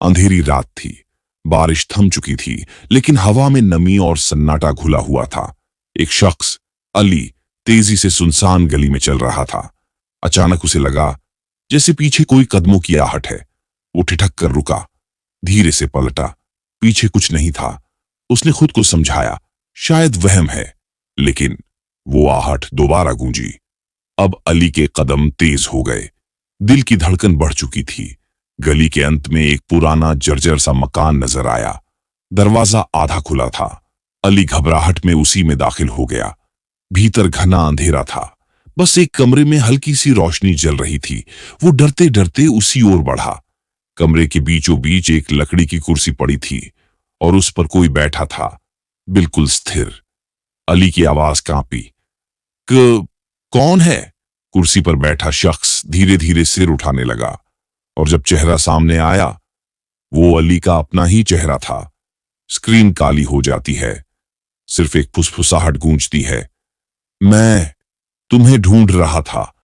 अंधेरी रात थी, बारिश थम चुकी थी, लेकिन हवा में नमी और सन्नाटा घुला हुआ था। एक शख्स, अली, तेजी से सुनसान गली में चल रहा था। अचानक उसे लगा जैसे पीछे कोई कदमों की आहट है। वो ठिठक कर रुका, धीरे से पलटा। पीछे कुछ नहीं था। उसने खुद को समझाया, शायद वहम है, लेकिन वो आहट दोबारा गूंजी। अब अली के कदम तेज हो गए। दिल की धड़कन बढ़ चुकी थी। गली के अंत में एक पुराना जर्जर सा मकान नजर आया। दरवाजा आधा खुला था। अली घबराहट में उसी में दाखिल हो गया। भीतर घना अंधेरा था, बस एक कमरे में हल्की सी रोशनी जल रही थी। वो डरते डरते उसी ओर बढ़ा। कमरे के बीचों बीच एक लकड़ी की कुर्सी पड़ी थी और उस पर कोई बैठा था, बिल्कुल स्थिर। अली की आवाज कांपी। कौन है? कुर्सी पर बैठा शख्स धीरे धीरे सिर उठाने लगा और जब चेहरा सामने आया, वो अली का अपना ही चेहरा था। स्क्रीन काली हो जाती है, सिर्फ एक फुसफुसाहट गूंजती है। मैं तुम्हें ढूंढ रहा था।